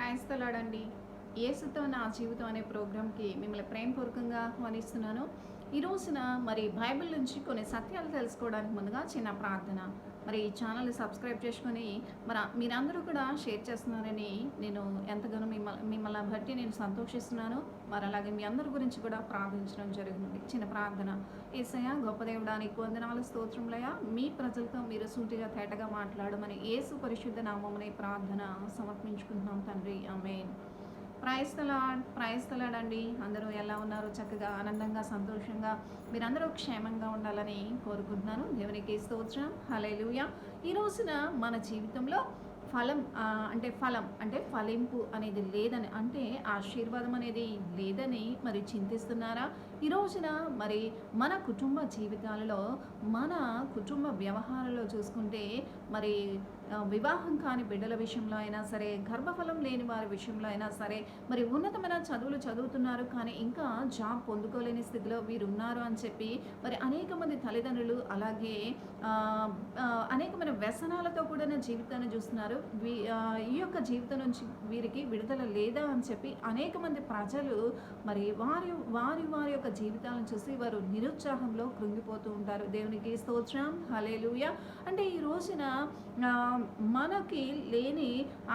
క్రైస్తలాడండి. యేసుతో నా జీవితం అనే ప్రోగ్రామ్‌కి మిమ్మల్ని ప్రేమపూర్వకంగా ఆహ్వానిస్తున్నాను. ఈ రోజున మరి బైబిల్ నుంచి కొన్ని సత్యాలు తెలుసుకోవడానికి ముందుగా చిన్న ప్రార్థన. మరి ఈ ఛానల్‌ని సబ్స్క్రైబ్ చేసుకొని మీరందరూ కూడా షేర్ చేస్తున్నారని నేను ఎంతగానో మిమ్మల్ని బట్టి నేను సంతోషిస్తున్నాను. మరి అలాగే మీ అందరి గురించి కూడా ప్రార్థించడం జరిగింది. చిన్న ప్రార్థన. యేసయ్య గొప్ప దేవుడా నీకు వందనాలు స్తోత్రములయ్యా. మీ ప్రజలతో మీరు సూటిగా తేటగా మాట్లాడమని యేసు పరిశుద్ధ నామమున ప్రార్థన సమర్పించుకుంటున్నాం తండ్రి. ఆమేన్. ప్రైజ్ ద లార్డ్ అండి. అందరూ ఎలా ఉన్నారు? చక్కగా ఆనందంగా సంతోషంగా మీరందరూ క్షేమంగా ఉండాలని కోరుకుంటున్నాను. దేవునికి స్తోత్రం. హల్లెలూయా. ఈ రోజున మన జీవితంలో ఫలం అంటే ఫలింపు అనేది లేదని, అంటే ఆశీర్వాదం అనేది లేదని మరి చింతిస్తున్నారా? ఈ రోజున మరి మన కుటుంబ జీవితాలలో, మన కుటుంబ వ్యవహారాల్లో చూసుకుంటే మరి వివాహం కాని బిడ్డల విషయంలో అయినా సరే, గర్భఫలం లేని వారి విషయంలో అయినా సరే, మరి ఉన్నతమైన చదువులు చదువుతున్నారు కానీ ఇంకా జాబ్ పొందుకోలేని స్థితిలో వీరు ఉన్నారు అని చెప్పి మరి అనేక మంది తల్లిదండ్రులు, అలాగే అనేకమైన వ్యసనాలతో కూడిన జీవితాన్ని చూస్తున్నారు. ఈ యొక్క జీవితం నుంచి వీరికి విడుదల లేదా అని చెప్పి అనేక మంది ప్రజలు మరి వారి వారి వారి యొక్క జీవితాలను చూసి వారు నిరుత్సాహంలో కృంగిపోతూ ఉంటారు. దేవునికి స్తోత్రం. హల్లెలూయా. అంటే ఈ రోజున మనకి లేని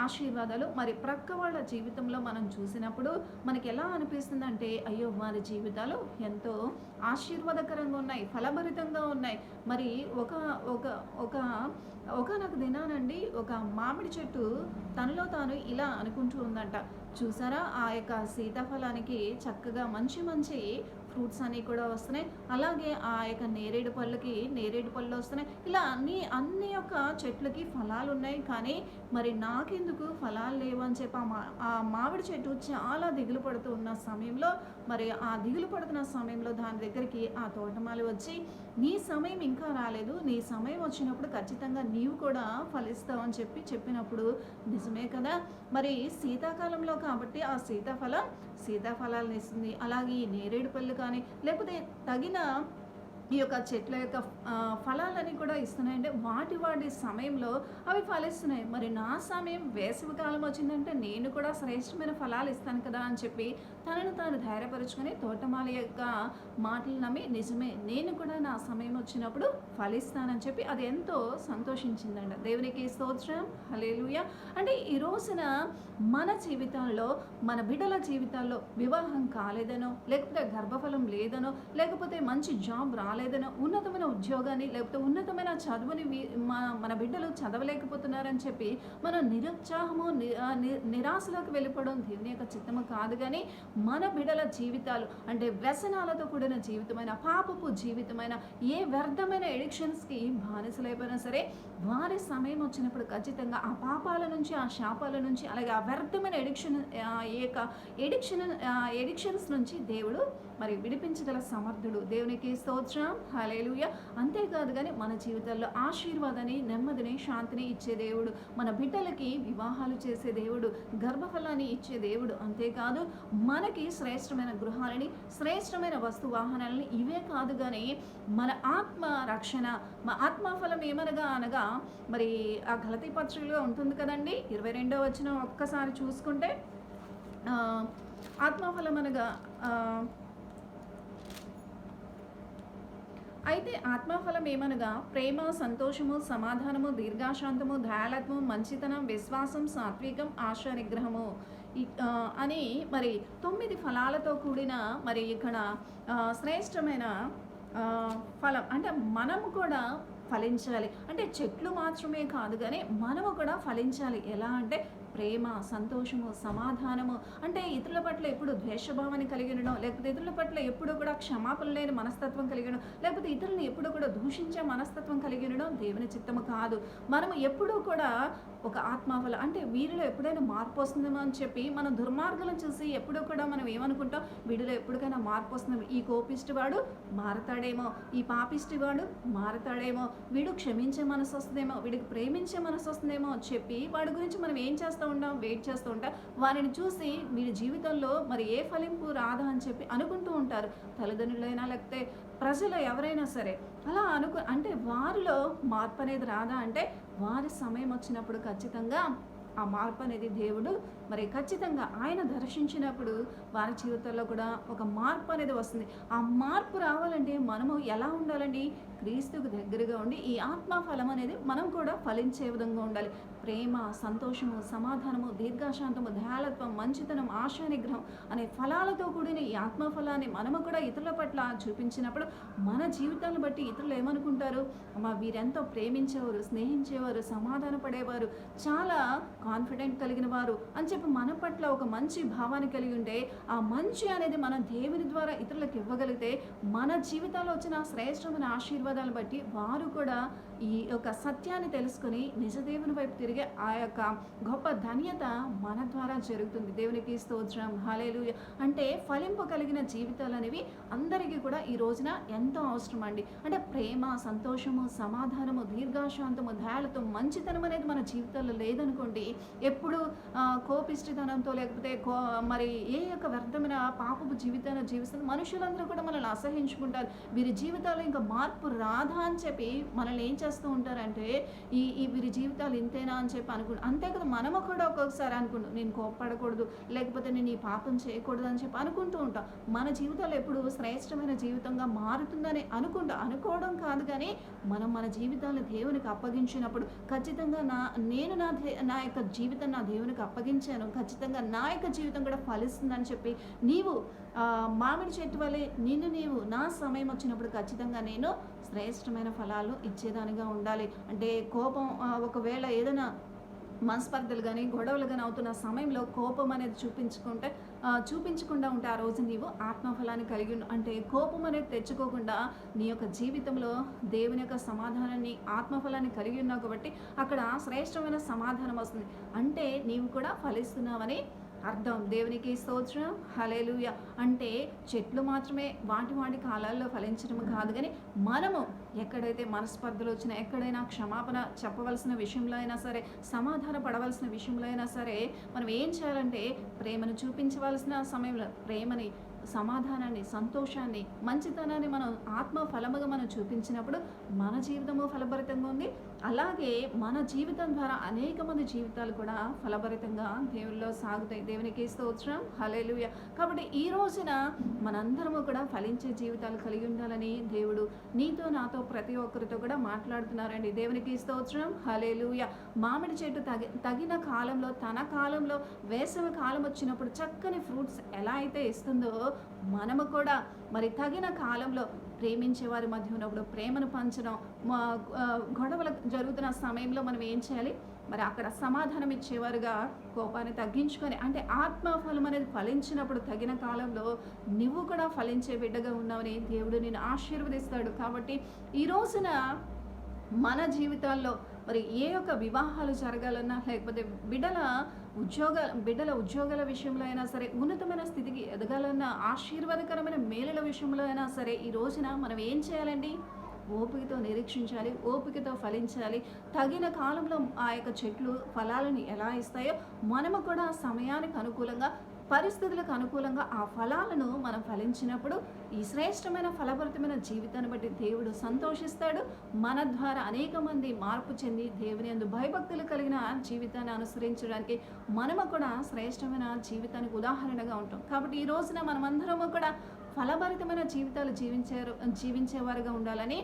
ఆశీర్వాదాలు మరి ప్రక్క వాళ్ళ జీవితంలో మనం చూసినప్పుడు మనకి ఎలా అనిపిస్తుందంటే, అయ్యో వారి జీవితాలు ఎంతో ఆశీర్వాదకరంగా ఉన్నాయి, ఫలభరితంగా ఉన్నాయి. మరి ఒకనొక దినానండి ఒక మామిడి చెట్టు తనలో తాను ఇలా అనుకుంటూ ఉందంట. చూసారా, ఆ యొక్క సీతాఫలానికి చక్కగా మంచి మంచి ఫ్రూట్స్ అన్నీ కూడా వస్తున్నాయి, అలాగే ఆ యొక్క నేరేడు పళ్ళు వస్తున్నాయి. ఇలా అన్ని యొక్క చెట్లకి ఫలాలు ఉన్నాయి, కానీ మరి నాకెందుకు ఫలాలు లేవు అని చెప్పి ఆ మామిడి చెట్టు చాలా దిగులు పడుతూ ఉన్న సమయంలో, మరి ఆ దిగులు పడుతున్న సమయంలో దాని దగ్గరికి ఆ తోటమాలి వచ్చి, నీ సమయం ఇంకా రాలేదు, నీ సమయం వచ్చినప్పుడు ఖచ్చితంగా నీవు కూడా ఫలిస్తావు అని చెప్పినప్పుడు, నిజమే కదా, మరి శీతాకాలంలో కాబట్టి ఆ సీతాఫలాలను ఇస్తుంది. అలాగే ఈ నేరేడు పళ్ళు కానీ లేకపోతే తగిన ఈ యొక్క చెట్ల యొక్క ఫలాలని కూడా ఇస్తున్నాయంటే వాటి సమయంలో అవి ఫలిస్తున్నాయి. మరి నా సమయం వేసవి కాలం వచ్చిందంటే నేను కూడా శ్రేష్టమైన ఫలాలు ఇస్తాను కదా అని చెప్పి తనను తాను ధైర్యపరుచుకొని తోటమాలి యొక్క మాటలు నమ్మి, నిజమే నేను కూడా నా సమయం వచ్చినప్పుడు ఫలిస్తానని చెప్పి అది ఎంతో సంతోషించిందంట. దేవునికి స్తోత్రం. హల్లెలూయా. అంటే ఈ రోజున మన జీవితాల్లో, మన బిడ్డల జీవితాల్లో వివాహం కాలేదనో, లేకపోతే గర్భఫలం లేదనో, లేకపోతే మంచి జాబ్ రాలేదనో, ఉన్నతమైన ఉద్యోగాన్ని లేకపోతే ఉన్నతమైన చదువుని మన బిడ్డలు చదవలేకపోతున్నారని చెప్పి మనం నిరుత్సాహము నిరాశలోకి వెళ్ళిపోవడం దేవుని యొక్క చిత్తము కాదు. కానీ మన బిడ్డల జీవితాలు అంటే వ్యసనాలతో కూడిన జీవితమైన, పాపపు జీవితమైన, ఏ వ్యర్థమైన ఎడిక్షన్స్కి బానిసలైపోయినా సరే వారి సమయం వచ్చినప్పుడు ఖచ్చితంగా ఆ పాపాల నుంచి, ఆ శాపాల నుంచి, అలాగే ఆ వ్యర్థమైన ఎడిక్షన్స్ నుంచి దేవుడు మరి విడిపించగల సమర్థుడు. దేవునికి స్తోత్రం. హల్లెలూయా. అంతేకాదు కానీ మన జీవితాల్లో ఆశీర్వాదాన్ని, నెమ్మదిని, శాంతిని ఇచ్చే దేవుడు, మన బిడ్డలకి వివాహాలు చేసే దేవుడు, గర్భఫలాన్ని ఇచ్చే దేవుడు. అంతేకాదు మనకి శ్రేష్టమైన గృహాలని, శ్రేష్టమైన వస్తు వాహనాలని, ఇవే కాదు కానీ మన ఆత్మ రక్షణ, ఆత్మఫలం అనగా మరి ఆ గలతీ పత్రికలో ఉంటుంది కదండి, 22వ వచనం ఒక్కసారి చూసుకుంటే, ఆత్మఫలం అనగా అయితే ఆత్మఫలం ఏమనగా ప్రేమ, సంతోషము, సమాధానము, దీర్ఘశాంతము, దయాళత్వము, మంచితనం, విశ్వాసం, సాత్వికం, ఆశా నిగ్రహము అని మరి 9 ఫలాలతో కూడిన మరి ఇక్కడ శ్రేష్టమైన ఫలం. అంటే మనము కూడా ఫలించాలి. అంటే చెట్లు మాత్రమే కాదు కానీ మనము కూడా ఫలించాలి. ఎలా అంటే ప్రేమ, సంతోషము, సమాధానము, అంటే ఇతరుల పట్ల ఎప్పుడు ద్వేషభావాన్ని కలిగి ఉండడం, లేకపోతే ఇతరుల పట్ల ఎప్పుడు కూడా క్షమాపణ లేని మనస్తత్వం కలిగి ఉండడం, లేకపోతే ఇతరులను ఎప్పుడు కూడా దూషించే మనస్తత్వం కలిగి ఉండడం దేవుని చిత్తము కాదు. మనము ఎప్పుడూ కూడా ఒక ఆత్మఫలం అంటే వీరిలో ఎప్పుడైనా మార్పు వస్తుందేమో అని చెప్పి మనం దుర్మార్గులను చూసి ఎప్పుడూ కూడా మనం ఏమనుకుంటాం, వీడిలో ఎప్పటికైనా మార్పు వస్తుందేమో, ఈ కోపిష్టి వాడు మారతాడేమో, ఈ పాపిష్టి వాడు మారతాడేమో, వీడు క్షమించే మనసు వస్తుందేమో, వీడికి ప్రేమించే మనసు వస్తుందేమో అని చెప్పి వాడి గురించి మనం ఏం వెయిట్ చేస్తూ ఉంటాం. వారిని చూసి వీడి జీవితంలో మరి ఏ ఫలింపు రాదా అని చెప్పి అనుకుంటూ ఉంటారు. తల్లిదండ్రులైనా లేకపోతే ప్రజలు ఎవరైనా సరే అలా అంటే వారిలో మార్పు అనేది రాదా అంటే వారి సమయం వచ్చినప్పుడు ఖచ్చితంగా ఆ మార్పు అనేది దేవుడు మరి ఖచ్చితంగా ఆయన దర్శించినప్పుడు వారి జీవితాల్లో కూడా ఒక మార్పు అనేది వస్తుంది. ఆ మార్పు రావాలంటే మనము ఎలా ఉండాలండి? క్రీస్తుకు దగ్గరగా ఉండి ఈ ఆత్మ ఫలం అనేది మనం కూడా ఫలించే విధంగా ఉండాలి. ప్రేమ, సంతోషము, సమాధానము, దీర్ఘశాంతము, దయాళత్వం, మంచితనం, ఆశా నిగ్రహం అనే ఫలాలతో కూడిన ఈ ఆత్మ ఫలాన్ని మనము కూడా ఇతరుల పట్ల చూపించినప్పుడు మన జీవితాలను బట్టి ఇతరులు ఏమనుకుంటారు? అమ్మ వీరెంతో ప్రేమించేవారు, స్నేహించేవారు, సమాధాన పడేవారు, చాలా కాన్ఫిడెంట్ కలిగిన వారు అని చెప్పి మన పట్ల ఒక మంచి భావాన్ని కలిగి ఉంటే, ఆ మంచి అనేది మనం దేవుని ద్వారా ఇతరులకు ఇవ్వగలిగితే మన జీవితాల్లో వచ్చిన శ్రేష్టమైన ఆశీర్వాదాలను బట్టి వారు కూడా ఈ యొక్క సత్యాన్ని తెలుసుకొని నిజ దేవుని వైపు తిరిగే ఆ యొక్క గొప్ప ధన్యత మన ద్వారా జరుగుతుంది. దేవునికి స్తోత్రం, హల్లెలూయా. అంటే ఫలింపు కలిగిన జీవితాలు అనేవి అందరికీ కూడా ఈ రోజున ఎంతో అవసరం అండి. అంటే ప్రేమ, సంతోషము, సమాధానము, దీర్ఘశాంతము, దయాళత్వం, మంచితనం అనేది మన జీవితాల్లో లేదనుకోండి, ఎప్పుడు కోపిష్టితనంతో లేకపోతే మరి ఏ యొక్క వ్యర్థమైన పాపపు జీవితాన్ని జీవిస్తుంది మనుషులందరూ కూడా మనల్ని అసహించుకుంటారు. వీరి జీవితాల్లో ఇంకా మార్పు రాదా అని చెప్పి మనల్ని ఏం చేస్తూ ఉంటారంటే ఈ వీరి జీవితాలు ఇంతేనా అని చెప్పి అనుకుంటాం. అంతే కదా, మనము కూడా ఒక్కొక్కసారి అనుకుంటాం నేను కోప్పడకూడదు, లేకపోతే నేను ఈ పాపం చేయకూడదు అని చెప్పి అనుకుంటూ ఉంటాం. మన జీవితాలు ఎప్పుడు శ్రేష్టమైన జీవితంగా మారుతుందని అనుకోవడం కాదు, కానీ మనం మన జీవితాలను దేవునికి అప్పగించినప్పుడు ఖచ్చితంగా నేను నా యొక్క జీవితం నా దేవునికి అప్పగించాను, ఖచ్చితంగా నా యొక్క జీవితం కూడా ఫలిస్తుందని చెప్పి నీవు మామిడి చెట్టు వలె నీవు నా సమయం వచ్చినప్పుడు ఖచ్చితంగా నేను శ్రేష్టమైన ఫలాలు ఇచ్చేదానిగా ఉండాలి. అంటే కోపం ఒకవేళ ఏదైనా మనస్పర్ధలు కానీ గొడవలు కానీ అవుతున్న సమయంలో కోపం అనేది చూపించకుండా ఉంటే ఆ రోజు నీవు ఆత్మఫలాన్ని కలిగి అంటే కోపం అనేది తెచ్చుకోకుండా నీ యొక్క జీవితంలో దేవుని యొక్క సమాధానాన్ని ఆత్మఫలాన్ని కలిగి ఉన్నావు కాబట్టి అక్కడ శ్రేష్టమైన సమాధానం వస్తుంది. అంటే నీవు కూడా ఫలిస్తున్నావని అర్థం. దేవునికి స్తోత్రం, హల్లెలూయా. అంటే చెట్లు మాత్రమే వాటి కాలాల్లో ఫలించడం కాదు, కానీ మనము ఎక్కడైతే మనస్పర్ధలు వచ్చినా, ఎక్కడైనా క్షమాపణ చెప్పవలసిన విషయంలో అయినా సరే, సమాధాన పడవలసిన విషయంలో అయినా సరే, మనం ఏం చేయాలంటే ప్రేమను చూపించవలసిన సమయంలో ప్రేమని, సమాధానాన్ని, సంతోషాన్ని, మంచితనాన్ని మనం ఆత్మ ఫలముగా మనం చూపించినప్పుడు మన జీవితము ఫలభరితంగా ఉంది. అలాగే మన జీవితం ద్వారా అనేక మంది జీవితాలు కూడా ఫలభరితంగా దేవుల్లో సాగుతాయి. దేవునికి స్తోత్రం, హల్లెలూయా. కాబట్టి ఈ రోజున మనందరము కూడా ఫలించే జీవితాలు కలిగి ఉండాలని దేవుడు నీతో నాతో ప్రతి ఒక్కరితో కూడా మాట్లాడుతున్నారండి. దేవునికి స్తోత్రం, హల్లెలూయా. మామిడి చెట్టు తగిన కాలంలో, తన కాలంలో, వేసవి కాలం వచ్చినప్పుడు చక్కని ఫ్రూట్స్ ఎలా అయితే ఇస్తుందో మనము కూడా మరి తగిన కాలంలో ప్రేమించే వారి మధ్య ఉన్నప్పుడు ప్రేమను పంచడం, గొడవలు జరుగుతున్న సమయంలో మనం ఏం చేయాలి? మరి అక్కడ సమాధానం ఇచ్చేవారుగా కోపాన్ని తగ్గించుకొని, అంటే ఆత్మఫలం అనేది ఫలించినప్పుడు తగిన కాలంలో నువ్వు కూడా ఫలించే బిడ్డగా ఉన్నావని దేవుడు నిన్ను ఆశీర్వదిస్తాడు. కాబట్టి ఈ రోజున మన జీవితాల్లో మరి ఏ యొక్క వివాహాలు జరగాలన్నా, లేకపోతే బిడ్డల ఉద్యోగాల విషయంలో అయినా సరే, ఉన్నతమైన స్థితికి ఎదగాలన్నా, ఆశీర్వాదకరమైన మేలుల విషయంలో అయినా సరే, ఈ రోజున మనం ఏం చేయాలండి? ఓపికతో నిరీక్షించాలి, ఓపికతో ఫలించాలి. తగిన కాలంలో ఆ యొక్క చెట్లు ఫలాలను ఎలా ఇస్తాయో మనము కూడా సమయానికి అనుకూలంగా, పరిస్థితులకు అనుకూలంగా ఆ ఫలాలను మనం ఫలించినప్పుడు ఈ శ్రేష్టమైన ఫలభరితమైన జీవితాన్ని బట్టి దేవుడు సంతోషిస్తాడు. మన ద్వారా అనేక మంది మార్పు చెంది దేవుని యందు భయభక్తులు కలిగిన జీవితాన్ని అనుసరించడానికి మనము కూడా శ్రేష్టమైన జీవితానికి ఉదాహరణగా ఉంటాం. కాబట్టి ఈ రోజున మనమందరము కూడా ఫలభరితమైన జీవితాలు జీవించేవారుగా ఉండాలని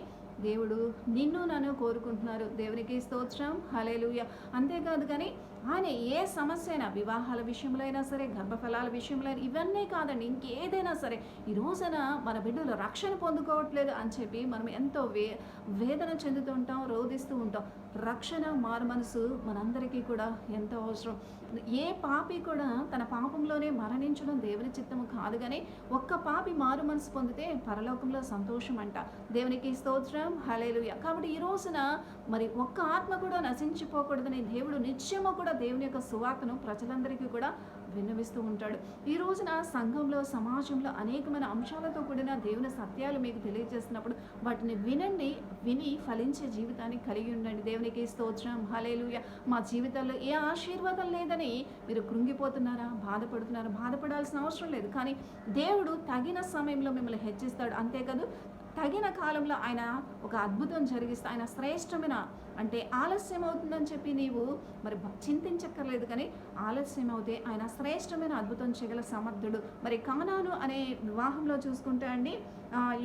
దేవుడు నిన్ను నన్ను కోరుకుంటున్నారు. దేవునికి స్తోత్రం, హల్లెలూయా. అంతేకాదు కానీ ఆయన ఏ సమస్య అయినా, వివాహాల విషయంలో అయినా సరే, గర్భఫలాల విషయంలో అయినా, ఇవన్నీ కాదండి, ఇంకేదైనా సరే, ఈ రోజున మన బిడ్డలు రక్షణ పొందుకోవట్లేదు అని చెప్పి మనం ఎంతో వేదన చెందుతూ ఉంటాం, రోధిస్తూ ఉంటాం. రక్షణ, మారు మనసు మనందరికీ కూడా ఎంతో అవసరం. ఏ పాపి కూడా తన పాపంలోనే మరణించడం దేవుని చిత్తము కాదు, కానీ ఒక్క పాపి మారు మనసు పొందితే పరలోకంలో సంతోషం అంట. దేవునికి స్తోత్రం, హల్లెలూయా. కాబట్టి ఈ రోజున మరి ఒక్క ఆత్మ కూడా నశించిపోకూడదని దేవుడు నిత్యము కూడా దేవుని యొక్క సువార్తను ప్రజలందరికీ కూడా విన్నవిస్తూ ఉంటాడు. ఈ రోజున సంఘంలో, సమాజంలో అనేకమైన అంశాలతో కూడిన దేవుని సత్యాలు మీకు తెలియజేస్తున్నప్పుడు వాటిని విని ఫలించే జీవితాన్ని కలిగి ఉండండి. దేవునికి స్తోత్రం, హల్లెలూయా. మా జీవితాల్లో ఏ ఆశీర్వాదం లేదని మీరు కృంగిపోతున్నారా, బాధపడాల్సిన అవసరం లేదు. కానీ దేవుడు తగిన సమయంలో మిమ్మల్ని హెచ్చిస్తాడు. అంతేకాదు తగిన కాలంలో ఆయన ఒక అద్భుతం జరిగిస్తే, ఆయన శ్రేష్టమైన అంటే ఆలస్యం అవుతుందని చెప్పి నీవు మరి చింతించక్కర్లేదు, కానీ ఆలస్యం అవుతే ఆయన శ్రేష్టమైన అద్భుతం చేయగల సమర్థుడు. మరి కానాను అనే వివాహంలో చూసుకుంటే అండి,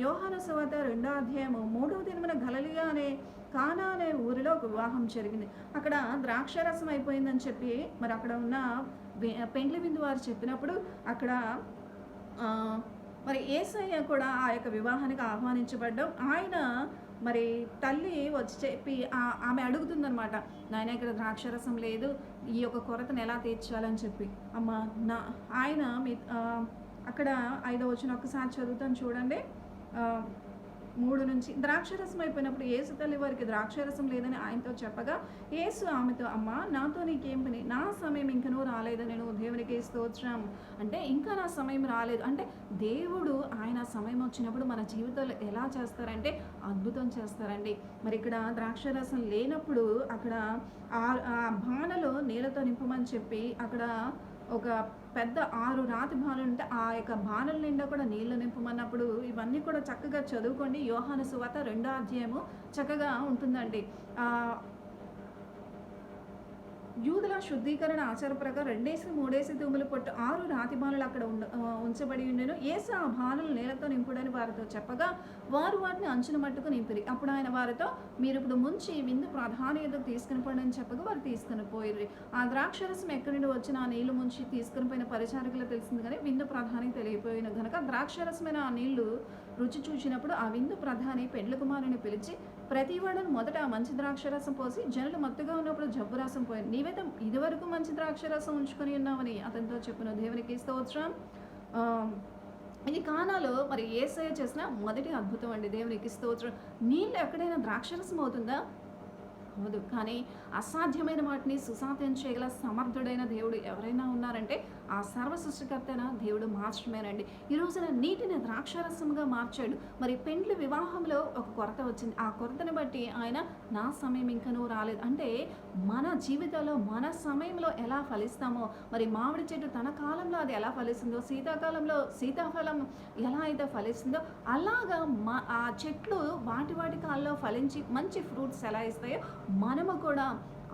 యోహాను సువార్త 2వ అధ్యాయము 3వ దినమున గలిలయ అనే కానా అనే ఊరిలో ఒక వివాహం జరిగింది. అక్కడ ద్రాక్షారసం అయిపోయిందని చెప్పి మరి అక్కడ ఉన్న పెండ్లి విందు వారు చెప్పినప్పుడు అక్కడ మరి యేసయ్య కూడా ఆ యొక్క వివాహానికి ఆహ్వానించబడ్డం. ఆయన మరి తల్లి వచ్చి చెప్పి ఆమె అడుగుతుందనమాట, నాయన ఇక్కడ ద్రాక్షరసం లేదు, ఈ యొక్క కొరతను ఎలా తీర్చాలని చెప్పి. అమ్మ నా ఆయన అక్కడ 5వ వచనం ఒక్కసారి చదువుతాను చూడండి. 3 నుంచి ద్రాక్షరసం అయిపోయినప్పుడు యేసు తల్లి వారికి ద్రాక్షరసం లేదని ఆయనతో చెప్పగా, యేసు ఆమెతో, అమ్మ నాతో నీకేం పని, నా సమయం ఇంకనూ రాలేదని నేను దేవునికి స్తోత్రం. అంటే ఇంకా నా సమయం రాలేదు అంటే దేవుడు ఆయన సమయం వచ్చినప్పుడు మన జీవితంలో ఎలా చేస్తారంటే అద్భుతం చేస్తారండి. మరి ఇక్కడ ద్రాక్షరసం లేనప్పుడు అక్కడ ఆ బాణలో నీళ్ళతో నింపమని చెప్పి అక్కడ ఒక పెద్ద 6 రాతి బాణలు ఉంటే ఆ యొక్క బాణల నిండా కూడా నీళ్లు నింపమన్నప్పుడు ఇవన్నీ కూడా చక్కగా చదువుకోండి. యోహాను సువార్త 2వ అధ్యాయము చక్కగా ఉంటుందండి. యూదుల శుద్ధీకరణ ఆచార ప్రకారం 2-3 తుమ్ములు పొట్టు 6 రాతి బాణలు అక్కడ ఉంచబడి ఉండెను. యేసు ఆ బాణలు నీళ్ళతో నింపుడని వారితో చెప్పగా వారు వాటిని అంచున మట్టుకు నింపిరి. అప్పుడు ఆయన వారితో, మీరు ఇప్పుడు ముంచి విందు ప్రధాని ఎదుగు తీసుకుని పోండి అని చెప్పగా వారు తీసుకుని పోయిర్రి. ఆ ద్రాక్షరసం ఎక్కడి నుండి వచ్చిన ఆ నీళ్లు ముంచి తీసుకుని పోయిన పరిచారకులు తెలిసింది, కానీ విందు ప్రధానికి తెలియపోయిన కనుక ద్రాక్షరసమైన ఆ నీళ్లు రుచి చూసినప్పుడు ఆ విందు ప్రధాని పెండ్లి కుమారుని పిలిచి, ప్రతివాడను మొదట మంచి ద్రాక్షరసం పోసి జనులు మత్తుగా ఉన్నప్పుడు జబ్బు రసం పోయింది, నీవైతే ఇదివరకు మంచి ద్రాక్షరసం ఉంచుకొని ఉన్నామని అతనితో చెప్పిన దేవునికి స్తోత్రం. ఇది కానాలో మరి యేసయ్య చేసిన మొదటి అద్భుతం అండి. దేవునికి స్తోత్రం. నీళ్ళు ఎక్కడైనా ద్రాక్షరసం అవుతుందా? అవదు. కానీ అసాధ్యమైన వాటిని సుసాధ్యం చేయగల సమర్థుడైన దేవుడు ఎవరైనా ఉన్నారంటే ఆ సర్వ సృష్టికర్తైన దేవుడు మాత్రమేనండి. ఈ రోజున నీటిని ద్రాక్షారసముగా మార్చాడు. మరి పెండ్లి వివాహంలో ఒక కొరత వచ్చింది. ఆ కొరతను బట్టి ఆయన నా సమయం ఇంకనూ రాలేదు అంటే మన జీవితంలో మన సమయంలో ఎలా ఫలిస్తామో, మరి మామిడి చెట్టు తన కాలంలో అది ఎలా ఫలిస్తుందో, శీతాకాలంలో సీతాఫలం ఎలా అయితే ఫలిస్తుందో అలాగా ఆ చెట్లు వాటి కాలంలో ఫలించి మంచి ఫ్రూట్స్ ఎలా ఇస్తాయో మనము కూడా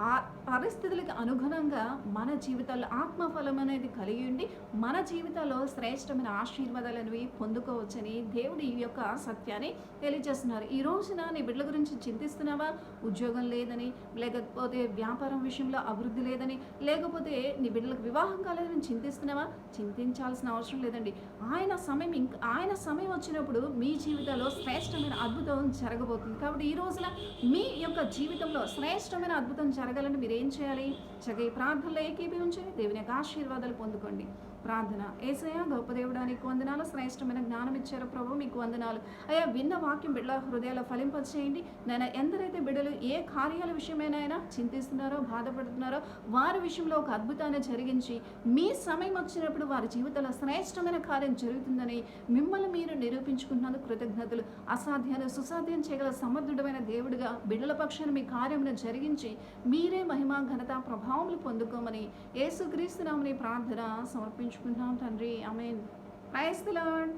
ఆ పరిస్థితులకు అనుగుణంగా మన జీవితాల్లో ఆత్మఫలం అనేది కలిగి ఉండి మన జీవితాల్లో శ్రేష్టమైన ఆశీర్వాదాలు అనేవి పొందుకోవచ్చని దేవుడు ఈ యొక్క సత్యాన్ని తెలియజేస్తున్నారు. ఈ రోజున నీ బిడ్డల గురించి చింతిస్తున్నావా? ఉద్యోగం లేదని, లేకపోతే వ్యాపారం విషయంలో అభివృద్ధి లేదని, లేకపోతే నీ బిడ్డలకు వివాహం కాలేదని చింతిస్తున్నావా? చింతించాల్సిన అవసరం లేదండి. ఆయన సమయం వచ్చినప్పుడు మీ జీవితంలో శ్రేష్టమైన అద్భుతం జరగబోతుంది. కాబట్టి ఈ రోజున మీ యొక్క జీవితంలో శ్రేష్టమైన అద్భుతం జరగాలని మీరు ఏం చేయాలి? చక్కగా ఈ ప్రార్థనలో ఏకీభవించి దేవుని యొక్క ఆశీర్వాదాలు పొందుకోండి. ప్రార్థన. యేసయ్య గొప్ప దేవుడా, నీకు వందనాలు. శ్రేష్టమైన జ్ఞానం ఇచ్చారో ప్రభు, మీకు వందనాలు. అయ్యా, విన్న వాక్యం బిడ్డల హృదయాల్లో ఫలింపచేయండి. నేను ఎందరైతే బిడ్డలు ఏ కార్యాల విషయమైనా చింతిస్తున్నారో, బాధపడుతున్నారో వారి విషయంలో ఒక అద్భుతాన్ని జరిగించి మీ సమయం వచ్చినప్పుడు వారి జీవితంలో శ్రేష్టమైన కార్యం జరుగుతుందని మిమ్మల్ని మీరు నిరూపించుకుంటున్నందుకు కృతజ్ఞతలు. అసాధ్యాన్ని సుసాధ్యం చేయగల సమర్థుడమైన దేవుడిగా బిడ్డల పక్షాన మీ కార్యమును జరిగించి మీరే మహిమ, ఘనత, ప్రభావములు పొందుకోమని యేసుక్రీస్తు నామమున ప్రార్థన సమర్పించుకుంటున్నాం తండ్రి. ఆమేన్. Praise the lord.